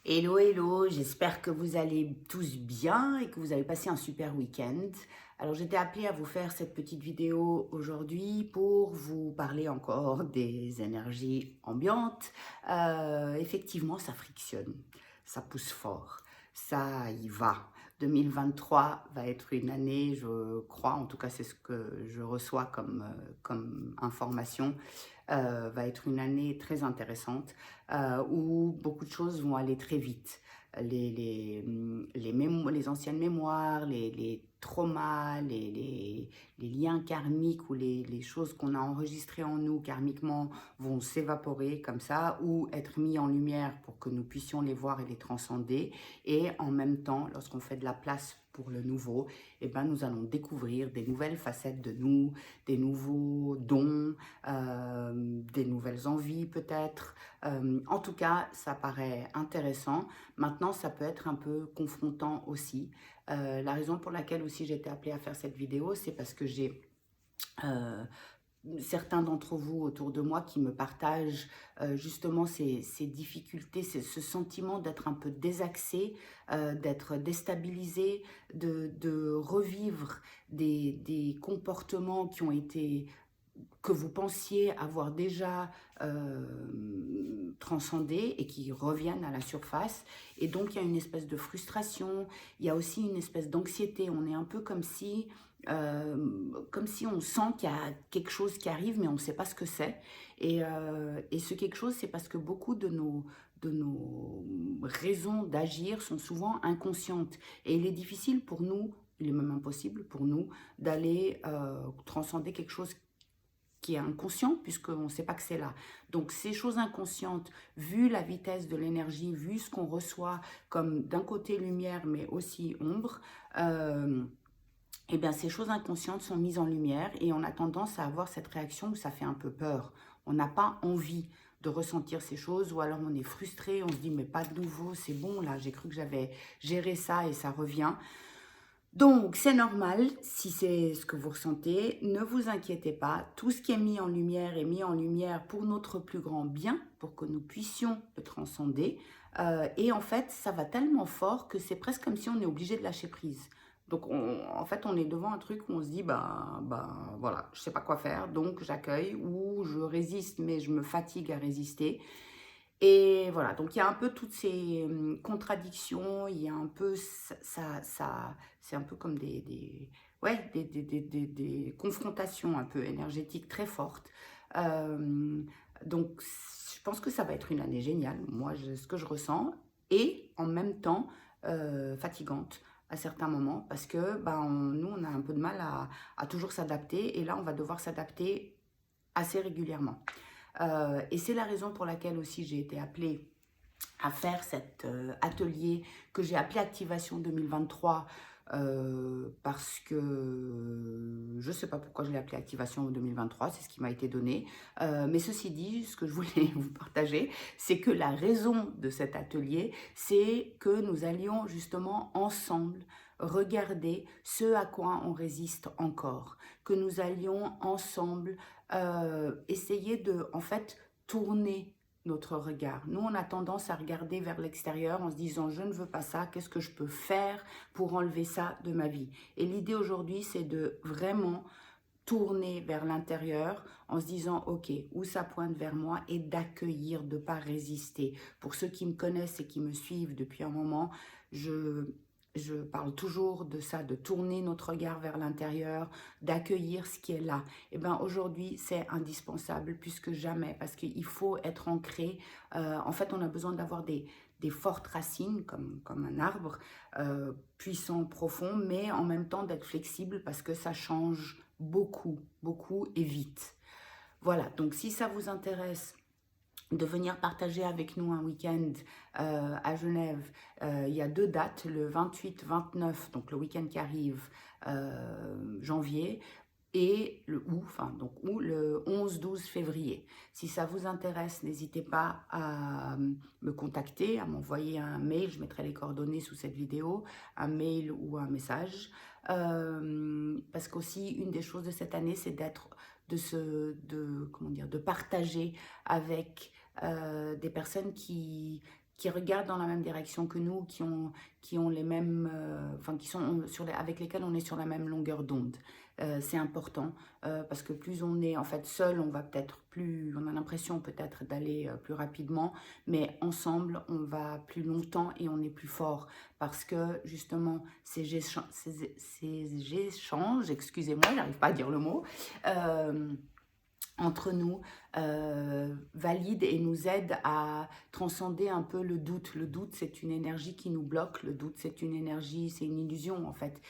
Hello, hello, j'espère que vous allez tous bien et que vous avez passé un super week-end. Alors j'étais appelée à vous faire cette petite vidéo aujourd'hui pour vous parler encore des énergies ambiantes. Effectivement, ça frictionne, ça pousse fort, ça y va. 2023 va être une année, je crois, en tout cas c'est ce que je reçois comme information, va être une année très intéressante où beaucoup de choses vont aller très vite. Les anciennes mémoires, les traumas, les liens karmiques ou les choses qu'on a enregistrées en nous karmiquement vont s'évaporer comme ça ou être mis en lumière pour que nous puissions les voir et les transcender. Et en même temps, lorsqu'on fait de la place pour le nouveau, eh ben, nous allons découvrir des nouvelles facettes de nous, des nouveaux dons, des nouvelles envies peut-être. En tout cas, ça paraît intéressant. Maintenant, ça peut être un peu confrontant aussi. La raison pour laquelle aussi j'ai été appelée à faire cette vidéo, c'est parce que j'ai euh, certains d'entre vous autour de moi qui me partagent justement ces difficultés, ce sentiment d'être un peu désaxé, d'être déstabilisé, de revivre des comportements qui ont été que vous pensiez avoir déjà transcendés et qui reviennent à la surface. Et donc, il y a une espèce de frustration, il y a aussi une espèce d'anxiété. On est un peu comme si on sent qu'il y a quelque chose qui arrive, mais on ne sait pas ce que c'est. Et ce quelque chose, c'est parce que beaucoup de nos raisons d'agir sont souvent inconscientes. Et il est difficile pour nous, il est même impossible pour nous, d'aller transcender quelque chose qui est inconscient, puisqu'on ne sait pas que c'est là. Donc ces choses inconscientes, vu la vitesse de l'énergie, vu ce qu'on reçoit comme d'un côté lumière, mais aussi ombre, eh bien ces choses inconscientes sont mises en lumière et on a tendance à avoir cette réaction où ça fait un peu peur. On n'a pas envie de ressentir ces choses ou alors on est frustré, on se dit mais pas de nouveau, c'est bon là, j'ai cru que j'avais géré ça et ça revient. Donc, c'est normal si c'est ce que vous ressentez, ne vous inquiétez pas, tout ce qui est mis en lumière est mis en lumière pour notre plus grand bien, pour que nous puissions le transcender. Et en fait, ça va tellement fort que c'est presque comme si on est obligé de lâcher prise. Donc, en fait, on est devant un truc où on se dit, voilà, je sais pas quoi faire, donc j'accueille, ou je résiste, mais je me fatigue à résister. Et voilà, donc il y a un peu toutes ces contradictions, il y a un peu c'est un peu comme ouais, des confrontations un peu énergétiques très fortes. Euh, donc je pense que ça va être une année géniale, moi ce que je ressens, et en même temps fatigante à certains moments, parce que nous on a un peu de mal à toujours s'adapter, et là on va devoir s'adapter assez régulièrement. Et c'est la raison pour laquelle aussi j'ai été appelée à faire cet atelier que j'ai appelé Activation 2023 parce que je ne sais pas pourquoi je l'ai appelé Activation 2023, c'est ce qui m'a été donné. Mais ceci dit, ce que je voulais vous partager, c'est que la raison de cet atelier, c'est que nous allions justement ensemble regarder ce à quoi on résiste encore, que nous allions ensemble essayer de, en fait, tourner notre regard. Nous, on a tendance à regarder vers l'extérieur en se disant « je ne veux pas ça, qu'est-ce que je peux faire pour enlever ça de ma vie ?» Et l'idée aujourd'hui, c'est de vraiment tourner vers l'intérieur en se disant « ok, où ça pointe vers moi ?» et d'accueillir, de ne pas résister. Pour ceux qui me connaissent et qui me suivent depuis un moment, je parle toujours de ça, de tourner notre regard vers l'intérieur, d'accueillir ce qui est là. Et bien aujourd'hui, c'est indispensable plus que jamais parce qu'il faut être ancré. En fait, on a besoin d'avoir des fortes racines comme un arbre, puissant, profond, mais en même temps d'être flexible parce que ça change beaucoup, beaucoup et vite. Voilà, donc si ça vous intéresse de venir partager avec nous un week-end à Genève. Il y a 2 dates, le 28-29, donc le week-end qui arrive, janvier, et le 11-12 février. Si ça vous intéresse, n'hésitez pas à me contacter, à m'envoyer un mail, je mettrai les coordonnées sous cette vidéo, un mail ou un message. Parce qu'aussi, une des choses de cette année, c'est comment dire, de partager avec des personnes qui regardent dans la même direction que nous, qui ont les mêmes, enfin qui sont avec lesquels on est sur la même longueur d'onde. C'est important parce que plus on est en fait seul, on va peut-être plus, on a l'impression peut-être d'aller plus rapidement, mais ensemble, on va plus longtemps et on est plus fort parce que justement ces échanges, excusez-moi, j'arrive pas à dire le mot, entre nous, valide et nous aide à transcender un peu le doute. Le doute, c'est une énergie qui nous bloque. Le doute, c'est une énergie, c'est une illusion en fait.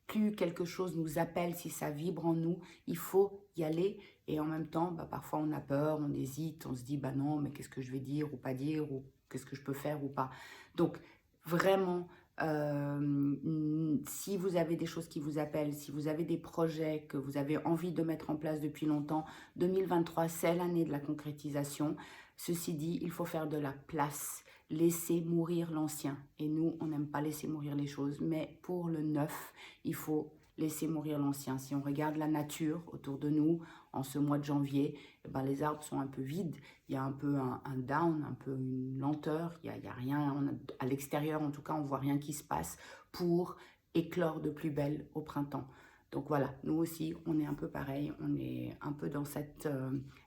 Plus quelque chose nous appelle, si ça vibre en nous, il faut y aller. Et en même temps, bah, parfois on a peur, on hésite, on se dit, bah non, mais qu'est-ce que je vais dire ou pas dire, ou qu'est-ce que je peux faire ou pas. Donc, vraiment, si vous avez des choses qui vous appellent, si vous avez des projets que vous avez envie de mettre en place depuis longtemps, 2023, c'est l'année de la concrétisation. Ceci dit, il faut faire de la place, laisser mourir l'ancien. Et nous, on n'aime pas laisser mourir les choses, mais pour le neuf, il faut laisser mourir l'ancien. Si on regarde la nature autour de nous, en ce mois de janvier, eh ben, les arbres sont un peu vides, il y a un peu un down, un peu une lenteur, il y a rien, à l'extérieur en tout cas, on voit rien qui se passe pour éclore de plus belle au printemps. Donc voilà, nous aussi, on est un peu pareil, on est un peu dans cette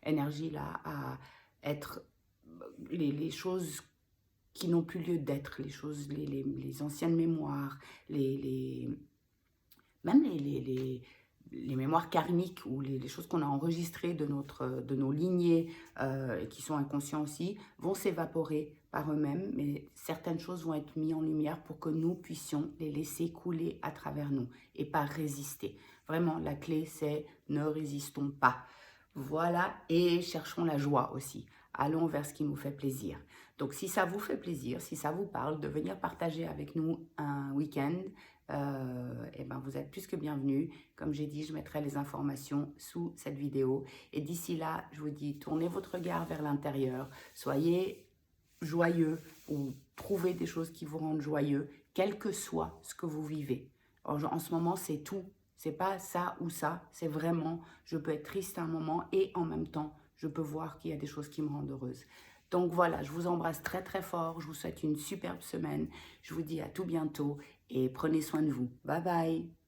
énergie-là à être les choses qui n'ont plus lieu d'être, les choses, les anciennes mémoires, même les mémoires karmiques ou les choses qu'on a enregistrées de nos lignées et qui sont inconscients aussi, vont s'évaporer par eux-mêmes, mais certaines choses vont être mises en lumière pour que nous puissions les laisser couler à travers nous et pas résister. Vraiment, la clé, c'est ne résistons pas. Voilà, et cherchons la joie aussi. Allons vers ce qui nous fait plaisir. Donc, si ça vous fait plaisir, si ça vous parle de venir partager avec nous un week-end, eh ben vous êtes plus que bienvenus. Comme j'ai dit, je mettrai les informations sous cette vidéo. Et d'ici là, je vous dis, tournez votre regard vers l'intérieur. Soyez joyeux ou trouvez des choses qui vous rendent joyeux, quel que soit ce que vous vivez. En ce moment, c'est tout. C'est pas ça ou ça. C'est vraiment, je peux être triste à un moment et en même temps, je peux voir qu'il y a des choses qui me rendent heureuse. Donc voilà, je vous embrasse très très fort. Je vous souhaite une superbe semaine. Je vous dis à tout bientôt et prenez soin de vous. Bye bye.